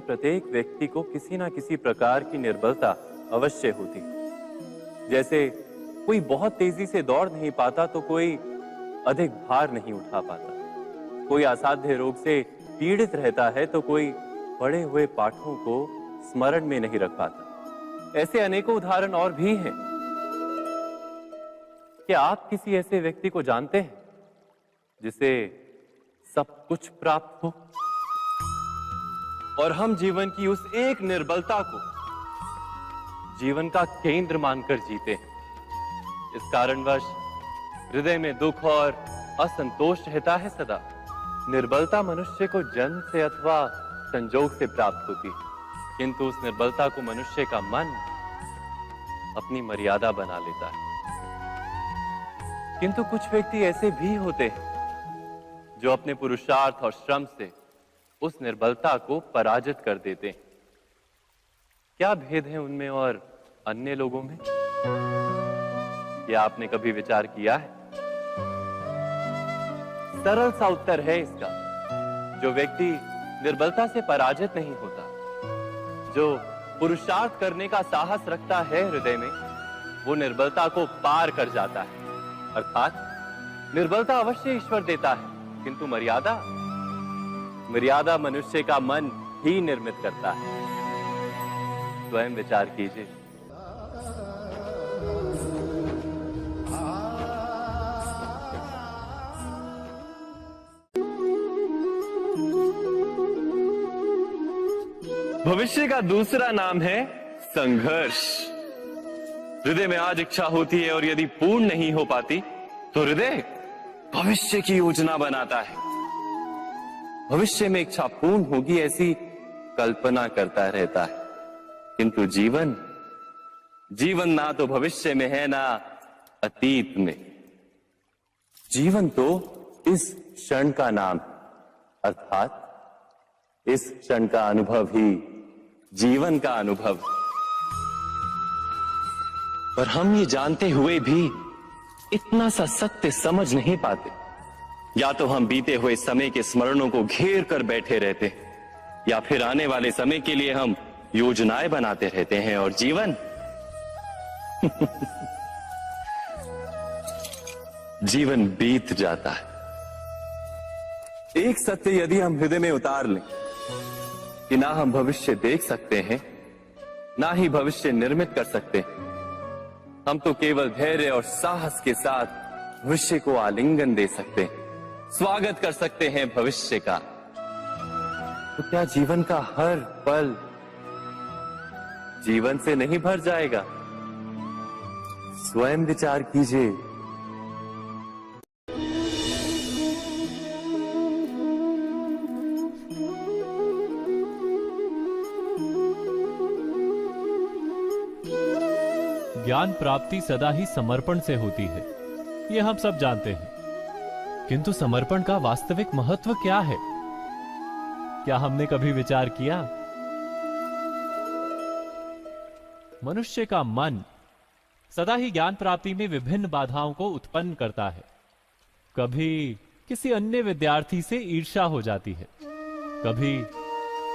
प्रत्येक व्यक्ति को किसी ना किसी प्रकार की निर्बलता अवश्य होती है। जैसे कोई बहुत तेजी से दौड़ नहीं पाता तो कोई अधिक भार नहीं उठा पाता, कोई असाध्य रोग से पीड़ित रहता है तो कोई पढ़े हुए पाठों को स्मरण में नहीं रख पाता। ऐसे अनेकों उदाहरण और भी हैं। क्या आप किसी ऐसे व्यक्ति को जानते हैं जिसे सब कुछ प्राप्त हो और हम जीवन की उस एक निर्बलता को जीवन का केंद्र मानकर जीते हैं? इस कारणवश हृदय में दुख और असंतोष रहता है सदा। निर्बलता मनुष्य को जन्म से अथवा संजोग से प्राप्त होती है, किंतु उस निर्बलता को मनुष्य का मन अपनी मर्यादा बना लेता है। किंतु कुछ व्यक्ति ऐसे भी होते हैं जो अपने पुरुषार्थ और श्रम से उस निर्बलता को पराजित कर देते हैं। क्या भेद है उनमें और अन्य लोगों में? क्या आपने कभी विचार किया है? सरल सा उत्तर है इसका। जो व्यक्ति निर्बलता से पराजित नहीं होता, जो पुरुषार्थ करने का साहस रखता है हृदय में, वो निर्बलता को पार कर जाता है। अर्थात निर्बलता अवश्य ईश्वर देता है, किंतु मर्यादा मनुष्य का मन ही निर्मित करता है। स्वयं विचार कीजिए। भविष्य का दूसरा नाम है संघर्ष। हृदय में आज इच्छा होती है और यदि पूर्ण नहीं हो पाती तो हृदय भविष्य की योजना बनाता है। भविष्य में इच्छा पूर्ण होगी ऐसी कल्पना करता रहता है, किंतु जीवन ना तो भविष्य में है ना अतीत में। जीवन तो इस क्षण का नाम, अर्थात इस क्षण का अनुभव ही जीवन का अनुभव। पर हम ये जानते हुए भी इतना सा सत्य समझ नहीं पाते। या तो हम बीते हुए समय के स्मरणों को घेर कर बैठे रहते हैं, या फिर आने वाले समय के लिए हम योजनाएं बनाते रहते हैं और जीवन जीवन बीत जाता है। एक सत्य यदि हम हृदय में उतार लें कि ना हम भविष्य देख सकते हैं, ना ही भविष्य निर्मित कर सकते हैं, हम तो केवल धैर्य और साहस के साथ भविष्य को आलिंगन दे सकते हैं, स्वागत कर सकते हैं भविष्य का। तो क्या जीवन का हर पल जीवन से नहीं भर जाएगा? स्वयं विचार कीजिए। ज्ञान प्राप्ति सदा ही समर्पण से होती है, ये हम सब जानते हैं। किंतु समर्पण का वास्तविक महत्व क्या है? क्या हमने कभी विचार किया? मनुष्य का मन सदा ही ज्ञान प्राप्ति में विभिन्न बाधाओं को उत्पन्न करता है। कभी किसी अन्य विद्यार्थी से ईर्ष्या हो जाती है, कभी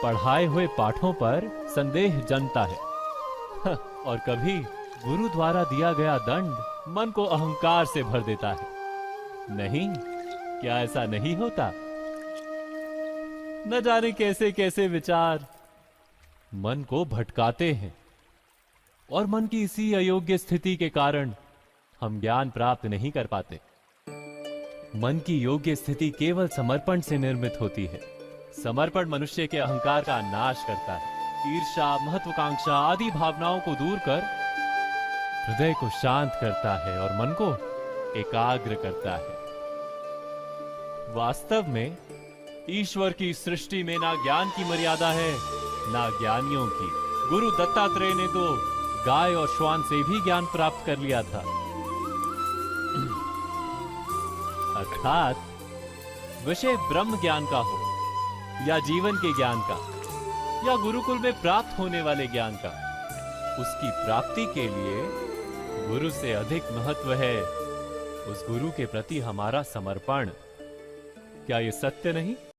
पढ़ाए हुए पाठों पर संदेह जन्मता है और कभी गुरु द्वारा दिया गया दंड मन को अहंकार से भर देता है। नहीं, क्या ऐसा नहीं होता? न जाने कैसे कैसे विचार मन को भटकाते हैं और मन की इसी अयोग्य स्थिति के कारण हम ज्ञान प्राप्त नहीं कर पाते। मन की योग्य स्थिति केवल समर्पण से निर्मित होती है। समर्पण मनुष्य के अहंकार का नाश करता है। ईर्ष्या, महत्वाकांक्षा आदि भावनाओं को दूर कर हृदय को शांत करता है और मन को एकाग्र करता है। वास्तव में ईश्वर की सृष्टि में ना ज्ञान की मर्यादा है, ना ज्ञानियों की। गुरु दत्तात्रेय ने तो गाय और श्वान से भी ज्ञान प्राप्त कर लिया था। अर्थात विषय ब्रह्म ज्ञान का हो या जीवन के ज्ञान का या गुरुकुल में प्राप्त होने वाले ज्ञान का, उसकी प्राप्ति के लिए गुरु से अधिक महत्व है उस गुरु के प्रति हमारा समर्पण। क्या यह सत्य नहीं?